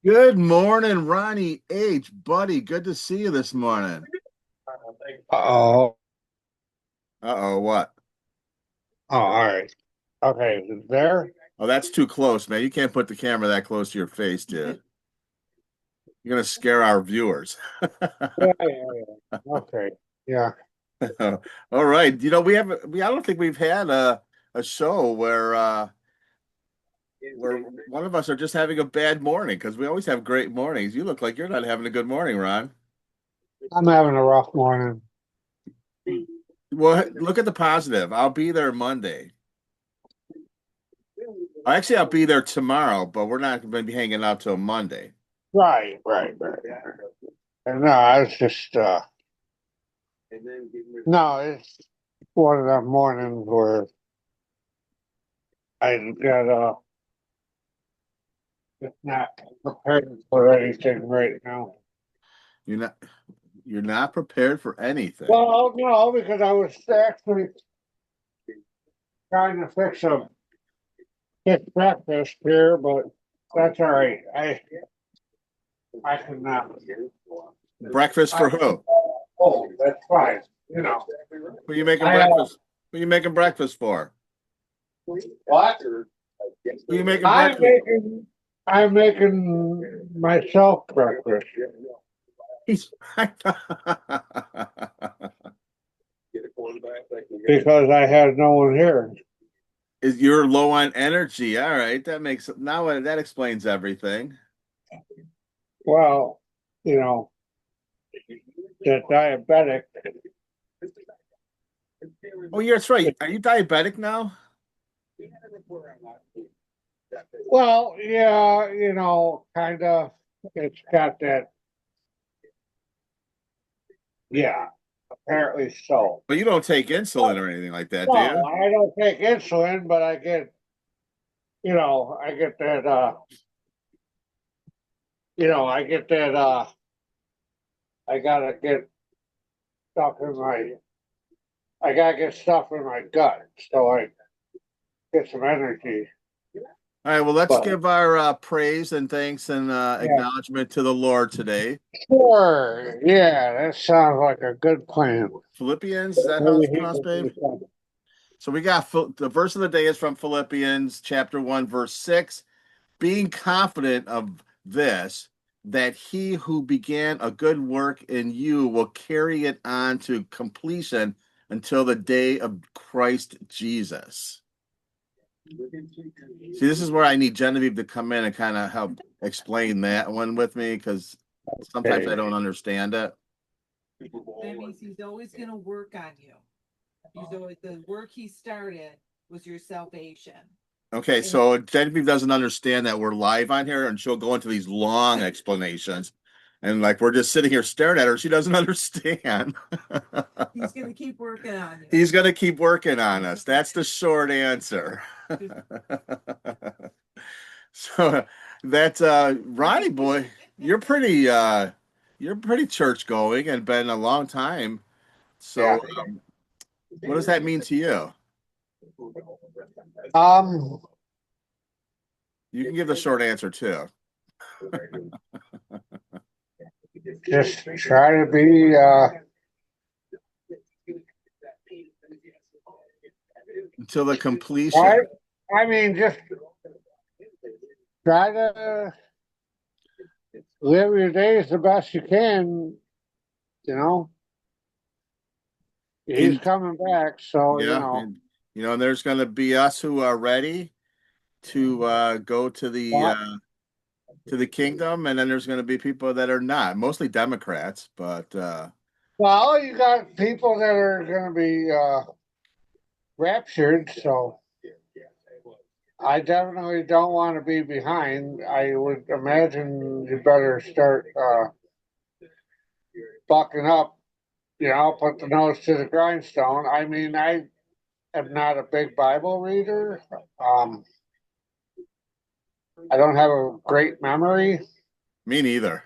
Good morning, Ronnie H. Buddy, good to see you this morning. Oh, Uh-oh, what? all right. Okay, there. Oh, that's too close, man. You can't put the camera that close to your face, dude. You're gonna scare our viewers. Yeah. Okay, yeah. All right. I don't think we've had a show where one of us are just having a bad morning because we always have great mornings. You look like you're not having a good morning, Ron. I'm having a rough morning. Well, look at the positive. I'll be there Monday. Actually, I'll be there tomorrow, but we're not going to be hanging out till Monday. Right. And no, I was just no, it's one of the mornings where I got just not prepared for anything right now. You're not you're not prepared for anything. Well, no, because I was actually trying to fix breakfast here, but that's all right. I can Breakfast I for who? oh, that's fine. You know, Who you making I breakfast? Who you making breakfast for? what? Who you making I'm breakfast? making I'm making myself breakfast He's because I had no one here. Is you're low on energy. All right, that explains everything. Well, you know, the diabetic. Oh, yeah, that's right. Are you diabetic now? Well, yeah, kind of. It's got that. Yeah, apparently so. But you don't take insulin or anything like that, do No, you? I don't take insulin, but I get that. I get that. I gotta get stuff in my. I gotta get stuff in my gut, so I get some energy. All right, well, let's But give our praise and thanks and yeah, acknowledgement to the Lord today. sure. Yeah, that sounds like a good plan. Philippians, is that how it's Maybe he pronounced, will babe? do something. So we got the verse of the day is from Philippians chapter 1, verse 6. Being confident of this, that he who began a good work in you will carry it on to completion until the day of Christ Jesus. See, this is where I need Genevieve to come in and kind of help explain that one with me because sometimes I Okay. don't understand it. That means he's always going to work on you. He's always the work he started was your salvation. Okay, so Genevieve doesn't understand that we're live on here, and she'll go into these long explanations, and like we're just sitting here staring at her. She doesn't understand. He's going to keep working on you. He's gonna keep working on us. That's the short answer. So that's Ronnie boy, you're pretty church going and been a long time. Yeah. So what does that mean to you? Um, You can give the short answer too. just try to be Until the right. completion. I mean, just try to live your days the best you can. You know, he's In coming back, so Yeah, and there's gonna be us who are ready to go what? to the kingdom, and then there's gonna be people that are not, mostly Democrats, but Well, you got people that are going to be raptured, so I definitely don't want to be behind. I would imagine you better start bucking up. Put the nose to the grindstone. I mean, I am not a big Bible reader. Um, I don't have a great memory, me neither.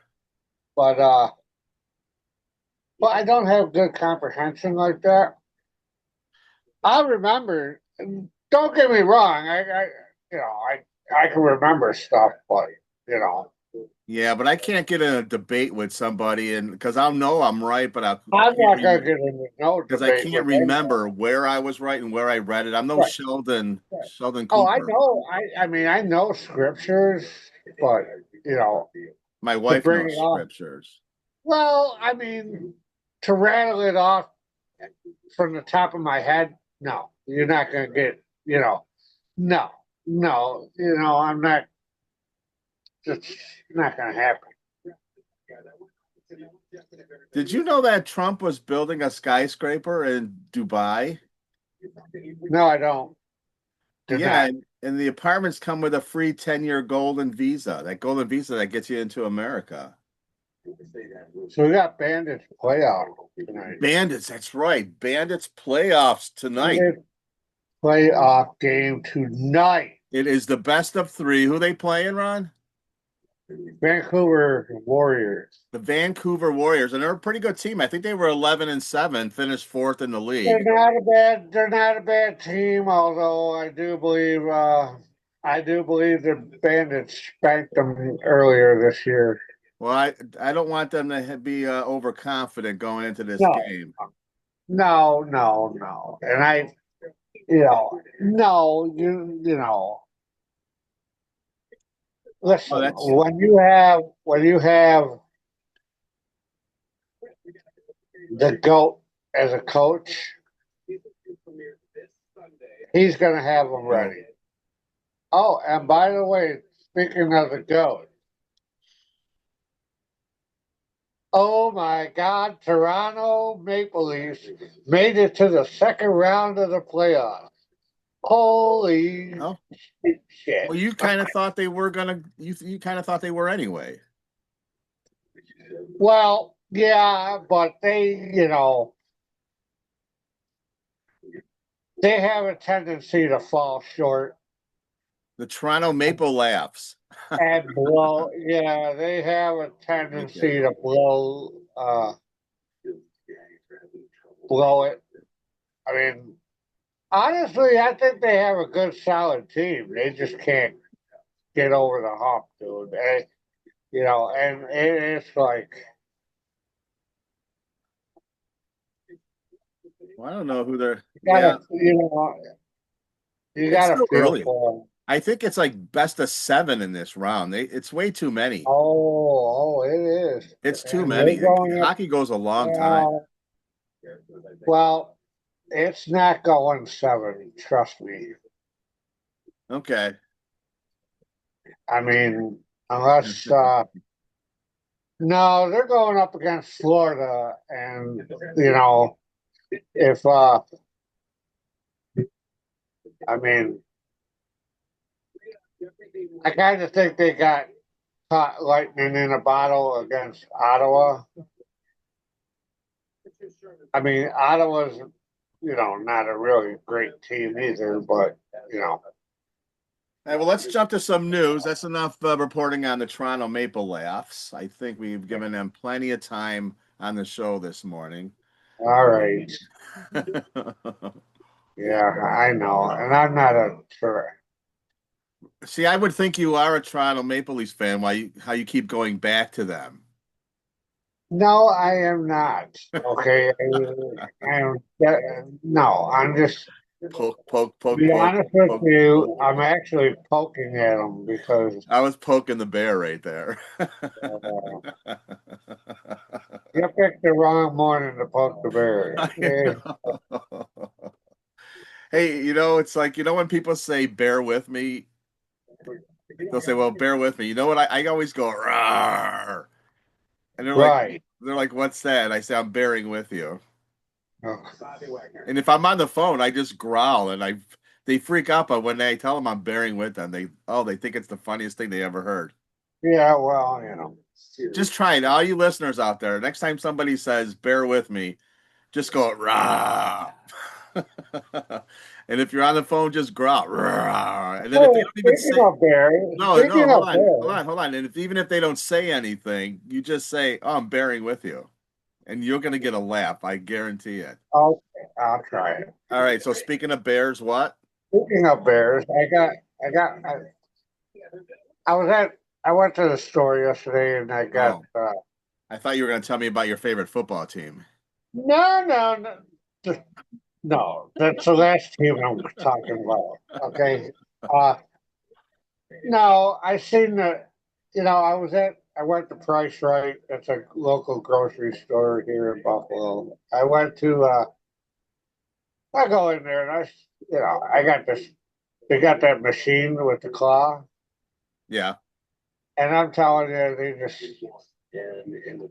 but I don't have good comprehension like that. I remember. Don't get me wrong. I can remember stuff, but you know. Yeah, but I can't get in a debate with somebody, and because I'll know I'm right, but I I'm can't not gonna remember get into no because I debate can't with anyone. remember where I was right and where I read it. I'm no Right. Sheldon Oh, I Cooper. know. I mean, I know scriptures, but you know, My to wife bring knows it off. scriptures. Well, I mean, to rattle it off from the top of my head, no, you're not gonna get. No, no, I'm not. It's not gonna happen. Did you know that Trump was building a skyscraper in Dubai? No, I don't. Did Yeah, not. and the apartments come with a free 10-year golden visa. That golden visa that gets you into America. So we got Bandits playoff tonight. Bandits, that's right. Bandits playoffs tonight. Bandits playoff game tonight. It is the best of three. Who they playing, Ron? Vancouver Warriors. The Vancouver Warriors, and they're a pretty good team. I think they were 11-7, finished fourth in the They're league. not a bad. They're not a bad team. Although I do believe. I do believe the Bandits spanked them earlier this year. Well, I don't want them to be overconfident going into this No, game. no, no, no. And no, Oh, listen. that's When you have the goat as a coach, he's going to have them true. ready. Oh, and by the way, speaking of the goat, oh my God, Toronto Maple Leafs made it to the second round of the playoffs. Holy Oh, shit. well, you kind of thought they were gonna. You kind of thought they were anyway. Well, yeah, but they have a tendency to fall short The Toronto Maple Laughs. and blow. Yeah, they have a Okay. tendency to blow it. I mean, honestly, I think they have a good, solid team. They just can't get over the hump, dude. And it's like, Well, I don't know who they're. you gotta, Yeah, you it's gotta still feel early. for them. I think it's like best of seven in this round. It's way too many. It is. It's too And they're many. going up. Hockey goes a long time. Well, well, it's not going seven. Trust me. Okay. I mean, unless no, they're going up against Florida, and if I mean, I kind of think they got caught lightning in a bottle against Ottawa. I mean, Ottawa's not a really great team either, but you know, All right, well, let's jump to some news. That's enough reporting on the Toronto Maple Laughs. I think we've given them plenty of time on the show this morning. all right, yeah, I know, and I'm not a sure. See, I would think you are a Toronto Maple Leafs fan. How you keep going back to them? No, I am not. Okay, no, I'm just. Poke, poke, To poke, be poke, honest with poke, poke. you, I'm actually poking at them because I was poking the bear right there. uh, you picked the wrong morning to poke the bear. I know. Hey, it's like, when people say bear with me, they'll say, well, bear with me. You know what? I always go, rawr. And Right. they're like, what's that? I say, I'm bearing with you. Oh, And if I'm on the phone, I just growl and they freak out. But when I tell them I'm bearing with them, they think it's the funniest thing they ever heard. yeah, well, Just try it. All you listeners out there, next time somebody says, bear with me, just go, rah. And if you're on the phone, just growl, rah. And then if they Hey, don't even speaking say, of bear, no, speaking hold of on, hold bear, on, hold on. And even if they don't say anything, you just say, oh, I'm bearing with you. And you're going to get a laugh. I guarantee it. I'll try it. All right. So speaking of bears, what? Speaking of bears, I was at I went to the store yesterday and I got Oh, I thought you were going to tell me about your favorite football team. no. Just, no, that's the last team I'm talking about. Okay. Uh no, I seen the I went to Price Right. It's a local grocery store here in Buffalo. I go in there and I got this, they got that machine with the claw. Yeah. And I'm telling you,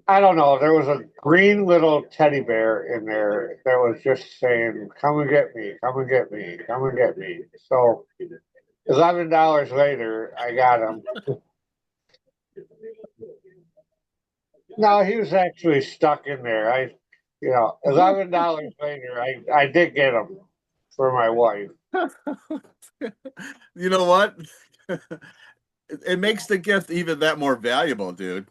I don't know, there was a green little teddy bear in there that was just saying, come and get me, come and get me, come and get me. So $11 later, I got him. No, he was actually stuck in there. $11 later, I did get him for my wife. You know what? It makes the gift even that more valuable, dude.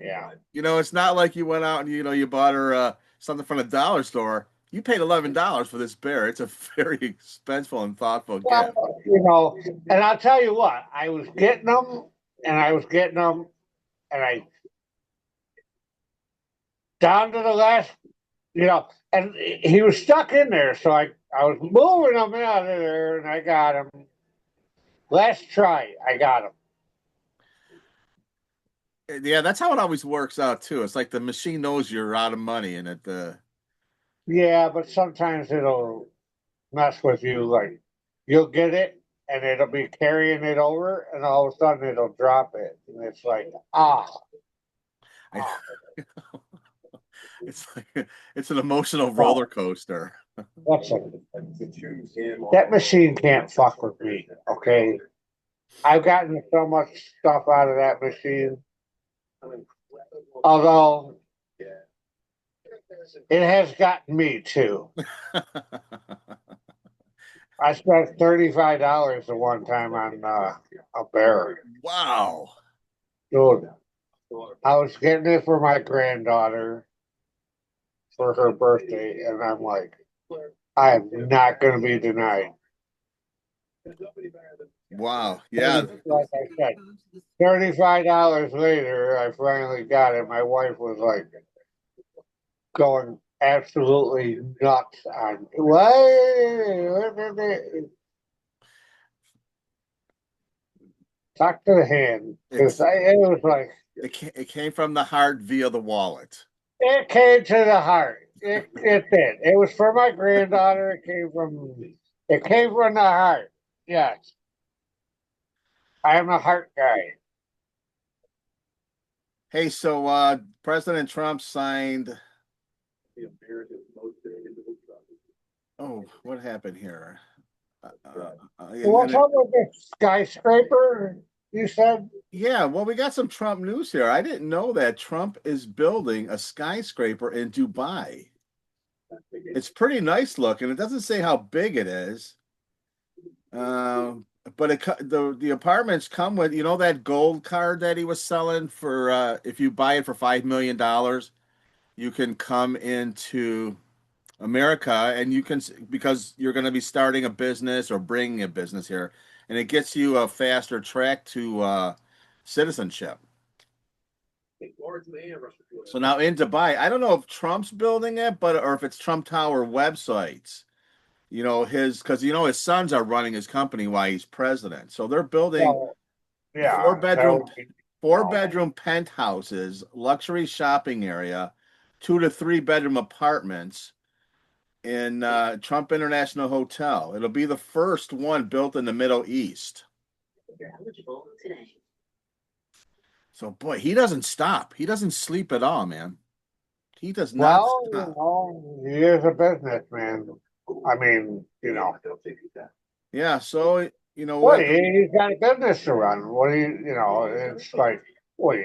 Yeah. It's not like you went out and you bought her something from a dollar store. You paid $11 for this bear. It's a very expensive and thoughtful gift. Well, and I'll tell you what, I was getting them and I was getting them and I down to the last, and he was stuck in there. So I was moving him out of there and I got him. Last try, I got him. Yeah, that's how it always works out too. It's like the machine knows you're out of money, and Yeah, but sometimes it'll mess with you. Like you'll get it and it'll be carrying it over and all of a sudden it'll drop it. And it's like, ah. I, it's like it's an emotional roller coaster. That's a, that machine can't fuck with me. Okay. I've gotten so much stuff out of that machine. Although it has gotten me too. I spent $35 the one time on a bear. Wow. Dude, I was getting it for my granddaughter for her birthday, and I'm like, I am not going to be denied. Wow. Yeah. Like I said, $35 later, I finally got it. My wife was like going absolutely nuts on what? Talk to the hand because It's it was like it came from the heart via the wallet. it came to the heart. It did. It was for my granddaughter. It came from the heart. Yes, I am a heart guy. Hey, so President Trump signed. Oh, what happened here? What's up with this skyscraper? You said? Yeah, well, we got some Trump news here. I didn't know that Trump is building a skyscraper in Dubai. It's pretty nice looking. It doesn't say how big it is, but the apartments come with that gold card that he was selling for if you buy it for $5 million, you can come into America and you can because you're going to be starting a business or bringing a business here, and it gets you a faster track to citizenship. So now in Dubai, I don't know if Trump's building it, but or if it's Trump Tower websites. His because his sons are running his company while he's president. So they're building Well, four yeah, that bedroom would be four awesome. bedroom penthouses, luxury shopping area, 2 to 3 bedroom apartments in Trump International Hotel. It'll be the first one built in the Middle East. So boy, he doesn't stop. He doesn't sleep at all, man. He does not Well, stop. he is a businessman. I mean, Yeah, so what he's got a business to run. What do it's like, what do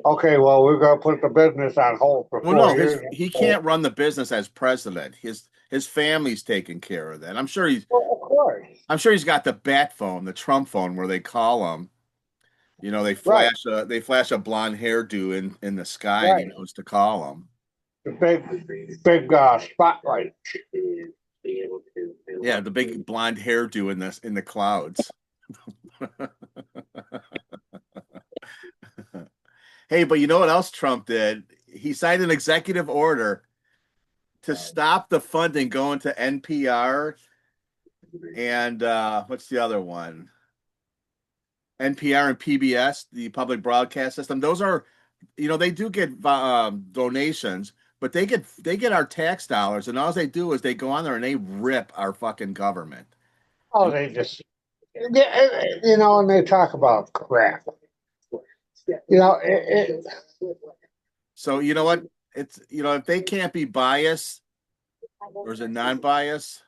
okay, well, we're gonna put the business on hold for well, four no, years. he can't run the business as president. His family's taking care of that. Well, of course, I'm sure he's got the bat phone, the Trump phone, where they call him. right, They flash a blonde hairdo in the sky, and he right. knows to call him. The big spotlight. Yeah, the big blonde hairdo in the clouds. Hey, but you know what else Trump did? He signed an executive order to stop the funding going to NPR and what's the other one? NPR and PBS, the public broadcast system. Those are, they do get donations, but they get our tax dollars, and all they do is they go on there and they rip our fucking government. Oh, And they just, yeah, and they talk about crap. It, so you know what? It's if they can't be biased, or is it non-biased?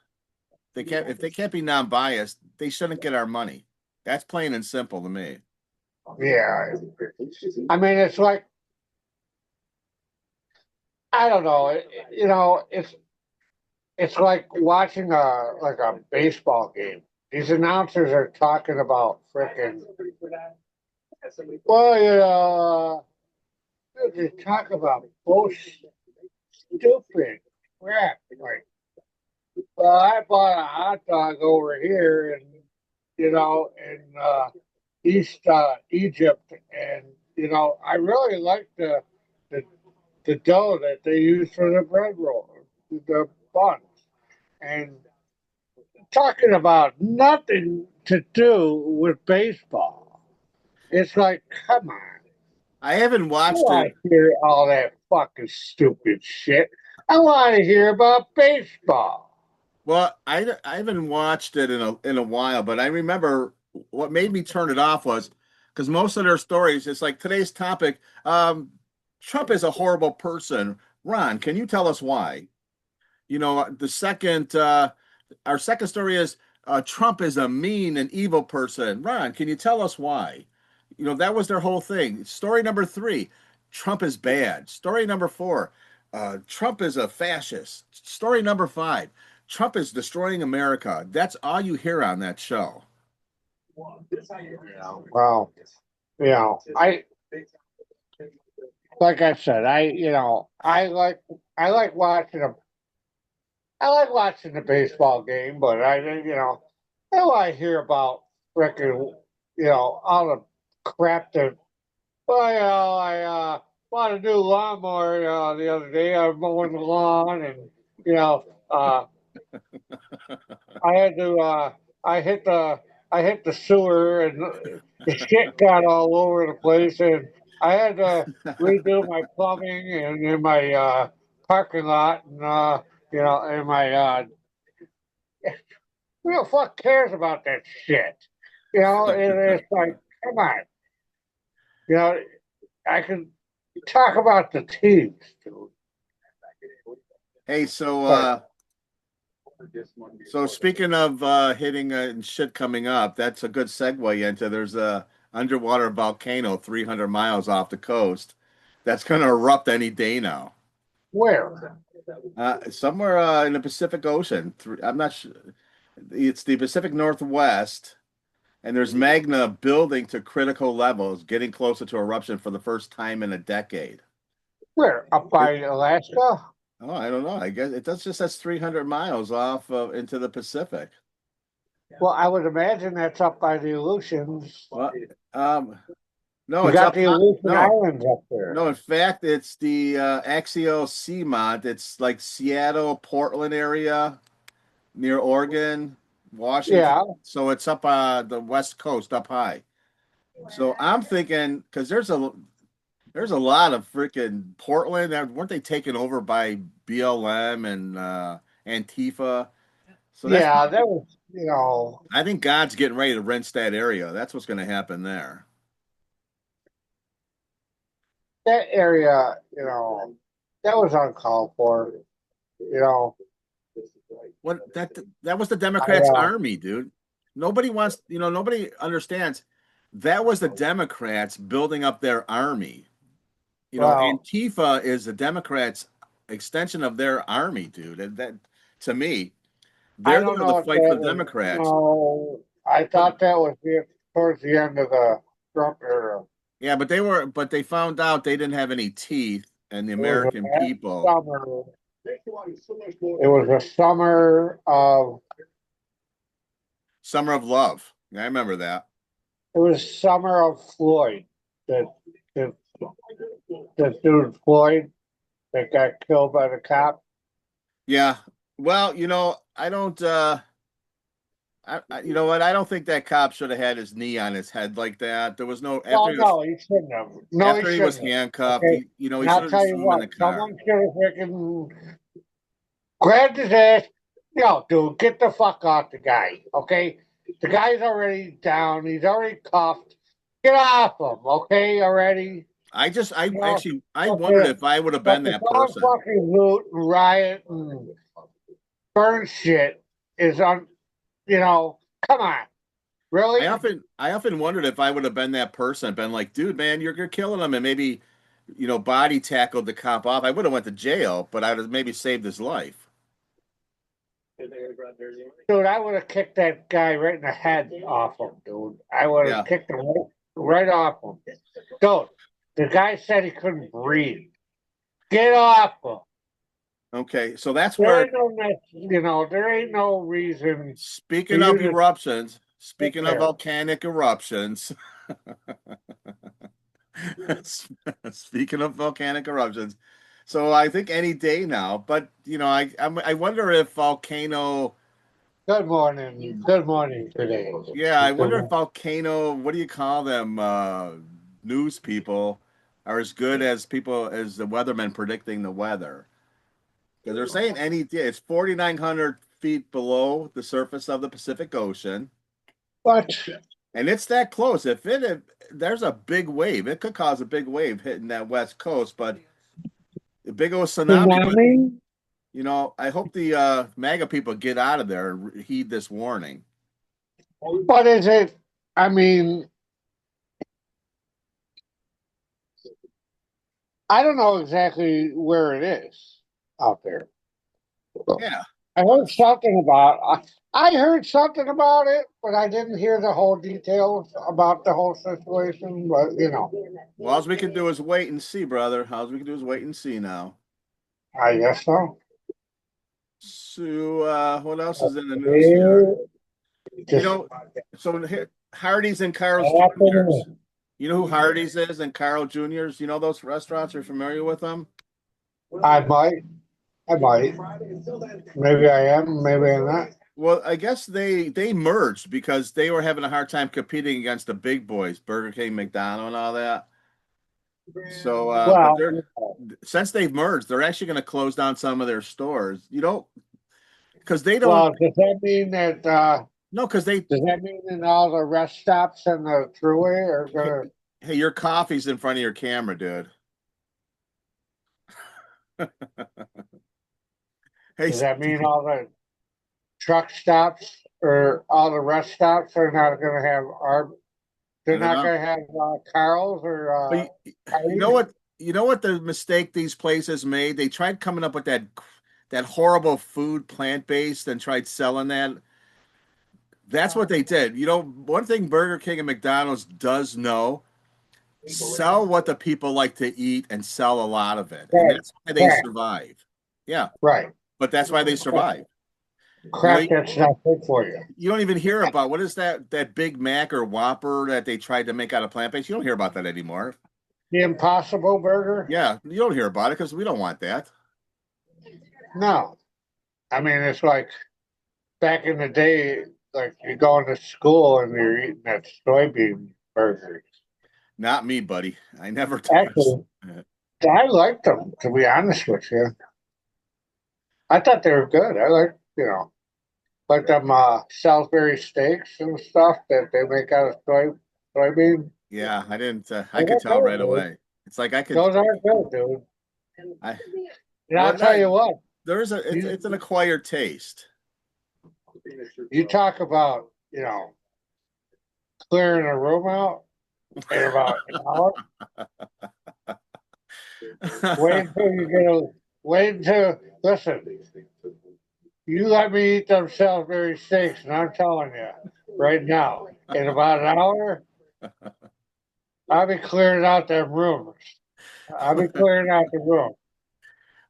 They can't if they can't be non-biased, they shouldn't get our money. That's plain and simple to me. yeah. I mean, it's like, I don't know. It's like watching a baseball game. These announcers are talking about freaking. Well, they talk about bullshit, stupid crap. Like, well, I bought a hot dog over here, and in East Egypt, and I really like the the dough that they use for the bread roll, the buns, and talking about nothing to do with baseball. It's like, come on. I haven't I don't watched it. want to hear all that fucking stupid shit. I want to hear about baseball. Well, I haven't watched it in a while, but I remember what made me turn it off was because most of their stories, it's like today's topic. Trump is a horrible person. Ron, can you tell us why? The second, our second story is Trump is a mean and evil person. Ron, can you tell us why? That was their whole thing. Story number three, Trump is bad. Story number four, Trump is a fascist. Story number five, Trump is destroying America. That's all you hear on that show. Well, I like I said, I like watching them. I like watching the baseball game, but I want to hear about freaking all the crap that. Well, I bought a new lawnmower the other day. I was mowing the lawn, and you know, uh, I had to. I hit the. I hit the sewer, and the shit got all over the place, and I had to redo my plumbing and in my parking lot, and in my. Who the fuck cares about that shit? It's like, come on. You know, I can talk about the teams, dude. Hey, so But so speaking of hitting and shit coming up, that's a good segue into there's a underwater volcano 300 miles off the coast that's going to erupt any day now. where? Somewhere in the Pacific Ocean. I'm not sure. It's the Pacific Northwest, and there's magma building to critical levels, getting closer to eruption for the first time in a decade. Where? Up by It, Alaska? oh, I don't know. I guess it does just says 300 miles off into the Pacific. Well, I would imagine that's up by the Aleutians. Well, um, no, You it's got up the high. Aleutian No, Islands up there. no. In fact, it's the axial seamount. It's like Seattle, Portland area near Oregon, Washington. Yeah, So it's up the west coast, up high. So I'm thinking because there's a lot of freaking Portland. Weren't they taken over by BLM and Antifa? So that's yeah, that was, I think God's getting ready to rinse that area. That's what's going to happen there. that area, that was uncalled for. You know, What that was the I, Democrats' army, dude. Nobody wants, nobody understands. That was the Democrats building up their army. well, Antifa is the Democrats' extension of their army, dude. And that, to me, I they're don't there to know if fight for that the was, Democrats. no, I But thought that was towards the end of the Trump era. yeah, but they found out they didn't have any teeth, and the It was American a people, summer. It was a summer of. Summer of Love. I remember that. It was summer of Floyd. That, that the dude Floyd that got killed by the cop? Yeah. Well, I don't. You know what? I don't think that cop should have had his knee on his head like that. There was no Well, no, he shouldn't have. No, he after he was shouldn't have. handcuffed. Okay, He and I'll should have tell just you threw him in what, the car. someone should have freaking grabbed his ass. Yo, dude, get the fuck off the guy. Okay, the guy's already down. He's already cuffed. Get off him. Okay, already. I You know, actually, I but wondered to, if I would have but been to that go and person. fucking loot and riot and burn shit is on. You know, come on, I really? often, I often wondered if I would have been that person, been like, dude, man, you're killing him, and maybe, body tackled the cop off. I would have went to jail, but I'd have maybe saved his life. Dude, I would have kicked that guy right in the head off him, dude. I would have Yeah. kicked him right off him. Dude, the guy said he couldn't breathe. Get off him. Okay. So that's There where, ain't no, there ain't no reason for speaking you of to eruptions, sit speaking of there. volcanic eruptions, speaking of volcanic eruptions, so I think any day now. But I wonder if volcano. Good morning today. Yeah, I Good wonder if morning. volcano. What do you call them? News people are as good as people as the weathermen predicting the weather because they're saying any day. It's 4,900 feet below the surface of the Pacific Ocean. But And it's that close. If there's a big wave, it could cause a big wave hitting that west coast, but a big old tsunami. But tsunami? I hope the MAGA people get out of there and heed this warning. What is it? I mean, I don't know exactly where it is out there. Yeah. I Well, heard something about I heard something about it, but I didn't hear the whole details about the whole situation. But all we can do is wait and see, brother. All we can do is wait and see now. I guess so. So, what else is in the news here? It You just know, so here, Hardee's and Carl's Jr.'s. happened. You know who Hardee's is and Carl Jr.'s? You know those restaurants? Are you familiar with them? I might, I might. Maybe I am, maybe I'm not. Well, I guess they merged because they were having a hard time competing against the big boys, Burger King, McDonald, and all that. So, but Well, they're since they've merged, they're actually going to close down some of their stores. Because they don't. does that mean that No, because they. does that mean that all the rest stops in the thruway are Hey, gonna? hey, your coffee's in front of your camera, dude. Hey, Does that mean all the truck stops or all the rest stops are not gonna have our? I They're don't not know. gonna have Carl's or But you know Hardee's? what? You know what the mistake these places made? They tried coming up with that horrible food, plant-based, and tried selling that. That's what they did. One thing Burger King and McDonald's does know, sell what the people like to eat and sell a lot of it. And Right, that's why they crap, survive. Yeah, right. but that's why they survive. You know, Crap that's not good for you. you don't even hear about what is that Big Mac or Whopper that they tried to make out of plant-based. You don't hear about that anymore. The Impossible Burger? Yeah, you don't hear about it because we don't want that. No. I mean, it's like back in the day, like you're going to school and you're eating that soybean burger. Not me, buddy. I never touched. Actually, I liked them, to be honest with you. I thought they were good. I like them Salisbury steaks and stuff that they make out of soybean. Yeah, I didn't. I Those could are tell good, right dude. away. It's like I could. Those are good, dude. I And well, I'll tell not you what, there's a. you It's an acquired taste. you talk about, clearing a room out in about an hour. Wait until you get a wait until listen. You let me eat them Salisbury steaks, and I'm telling you right now, in about an hour, I'll be clearing out them rooms. I'll be clearing out the room.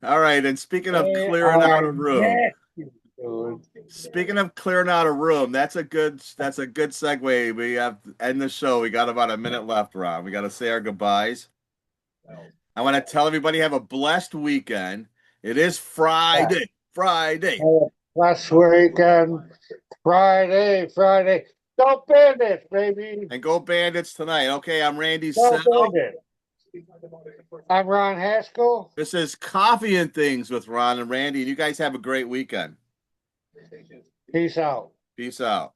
All right, and speaking of They clearing are out a room, nasty, dude. speaking of clearing out a room, that's a good segue. We have to end the show. We got about a minute left, Ron. We got to say our goodbyes. I want to tell everybody have a blessed weekend. It is Friday. Friday. Last weekend, Friday. Go Bandits, baby. And go Bandits tonight. Okay, I'm Randy Go Sell. Bandits. I'm Ron Haskell. This is Coffee and Things with Ron and Randy. And you guys have a great weekend. Peace out. Peace out.